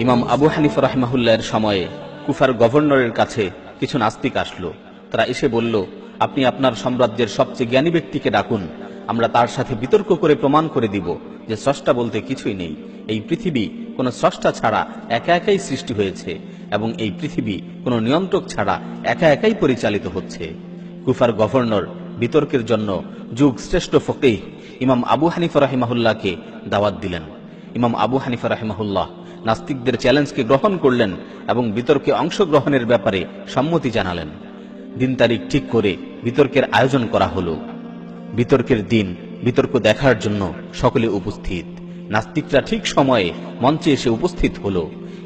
ইমাম আবু হানিফা রাহিমাহুল্লাহর সময়ে কুফার গভর্নরের কাছে কিছু নাস্তিক আসলো। তারা এসে বলল, আপনি আপনার সাম্রাজ্যের সবচেয়ে জ্ঞানী ব্যক্তিকে ডাকুন, আমরা তার সাথে বিতর্ক করে প্রমাণ করে দিব যে স্রষ্টা বলতে কিছুই নেই। এই পৃথিবী কোনো স্রষ্টা ছাড়া একা একাই সৃষ্টি হয়েছে এবং এই পৃথিবী কোনো নিয়ন্ত্রক ছাড়া একা একাই পরিচালিত হচ্ছে। কুফার গভর্নর বিতর্কের জন্য যুগ শ্রেষ্ঠ ফকিহ ইমাম আবু হানিফা রাহিমাহুল্লাহকে দাওয়াত দিলেন। ইমাম আবু হানিফা রাহিমাহুল্লাহ নাস্তিকদের চ্যালেঞ্জকে গ্রহণ করলেন এবং বিতর্কে অংশগ্রহণের ব্যাপারে সম্মতি জানালেন। দিন তারিখ ঠিক করে বিতর্কের আয়োজন করা হলো। বিতর্কের দিন বিতর্ক দেখার জন্য সকলে উপস্থিত। নাস্তিকরা ঠিক সময়ে মঞ্চে এসে উপস্থিত হলো।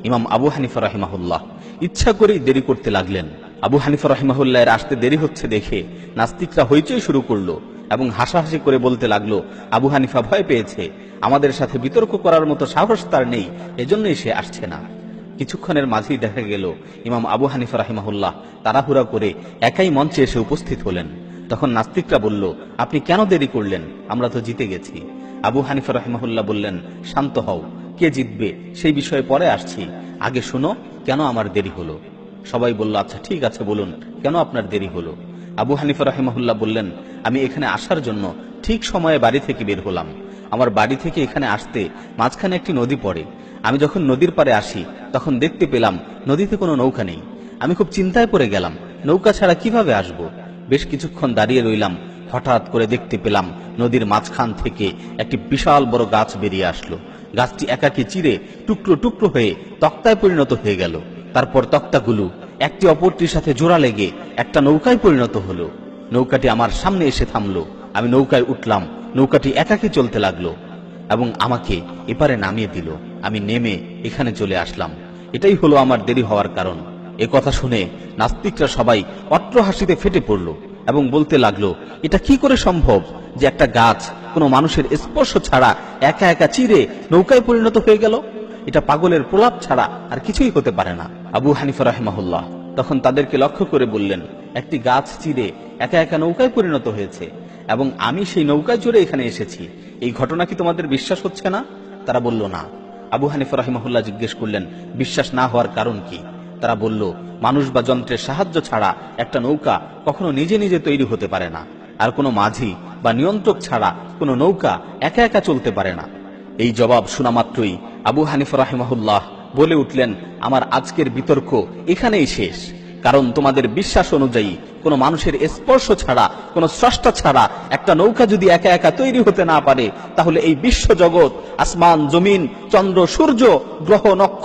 ইমাম আবু হানিফা রাহিমাহুল্লাহ ইচ্ছা করেই দেরি করতে লাগলেন। আবু হানিফা রাহিমাহুল্লাহর আসতে দেরি হচ্ছে দেখে নাস্তিকরা হইচই শুরু করলো এবং হাসাহাসি করে বলতে লাগলো, আবু হানিফা ভয় পেয়েছে, আমাদের সাথে বিতর্ক করার মতো সাহস তার নেই, এজন্যই সে আসছে না। কিছুক্ষণের মাঝেই দেখা গেল ইমাম আবু হানিফা রাহিমাহুল্লাহ তাড়াহুড়া করে একাই মঞ্চে এসে উপস্থিত হলেন। তখন নাস্তিকরা বলল, আপনি কেন দেরি করলেন, আমরা তো জিতে গেছি। আবু হানিফা রাহিমাহুল্লাহ বললেন, শান্ত হও, কে জিতবে সেই বিষয়ে পরে আসছি, আগে শুনো কেন আমার দেরি হলো। সবাই বলল, আচ্ছা ঠিক আছে, বলুন কেন আপনার দেরি হলো। আবু হানিফা রাহিমাহুল্লাহ বললেন, আমি এখানে আসার জন্য ঠিক সময়ে বাড়ি থেকে বের হলাম। আমার বাড়ি থেকে এখানে আসতে মাঝখানে একটি নদী পড়ে। আমি যখন নদীর পাড়ে আসি তখন দেখতে পেলাম নদীতে কোনো নৌকা নেই। আমি খুব চিন্তায় পড়ে গেলাম, নৌকা ছাড়া কিভাবে আসব। বেশ কিছুক্ষণ দাঁড়িয়ে রইলাম। হঠাৎ করে দেখতে পেলাম নদীর মাঝখান থেকে একটি বিশাল বড় গাছ বেরিয়ে আসলো। গাছটি একাকে চিরে টুকরো টুকরো হয়ে তক্তায় পরিণত হয়ে গেল। তারপর তক্তাগুলো একটি অপরটির সাথে জোড়া লেগে একটা নৌকায় পরিণত হলো। নৌকাটি আমার সামনে এসে থামলো। আমি নৌকায় উঠলাম। নৌকাটি একাকে চলতে লাগলো এবং আমাকে এপারে নামিয়ে দিল। আমি নেমে এখানে চলে আসলাম। এটাই হলো আমার দেরি হওয়ার কারণ। এ কথা শুনে নাস্তিকরা সবাই অট্টহাসিতে ফেটে পড়ল এবং বলতে লাগলো, এটা কি করে সম্ভব যে একটা গাছ কোনো মানুষের স্পর্শ ছাড়া একা একা চিরে নৌকায় পরিণত হয়ে গেল? এটা পাগলের প্রলাপ ছাড়া আর কিছুই হতে পারে না। আবু হানিফা রাহিমাহুল্লাহ তখন তাদেরকে লক্ষ্য করে বললেন, একটি গাছ চিরে একা একা নৌকায় পরিণত হয়েছে এবং আমি সেই নৌকায় চড়ে এখানে এসেছি, এই ঘটনা কি তোমাদের বিশ্বাস হচ্ছে না? তারা বলল, না। আবু হানিফা রাহিমাহুল্লাহ জিজ্ঞেস করলেন, বিশ্বাস না হওয়ার কারণ কি? তারা বলল, মানুষ বা যন্ত্রের সাহায্য ছাড়া একটা নৌকা কখনো নিজে নিজে তৈরি হতে পারে না, আর কোনো মাঝি বা নিয়ন্ত্রক ছাড়া কোনো নৌকা একা একা চলতে পারে না। এই জবাব শোনা মাত্রই আবু হানিফা রাহিমাহুল্লাহ বলে উঠলেন, আমার আজকের বিতর্ক এখানেই শেষ। কারণ তোমাদের বিশ্বাস অনুযায়ী কোনো মানুষের স্পর্শ ছাড়া, কোনো স্রষ্টা ছাড়া একটা নৌকা যদি একা একা তৈরি হতে না পারে, তাহলে এই বিশ্ব জগৎ, আসমান জমিন, চন্দ্র সূর্য, গ্রহ নক্ষত্র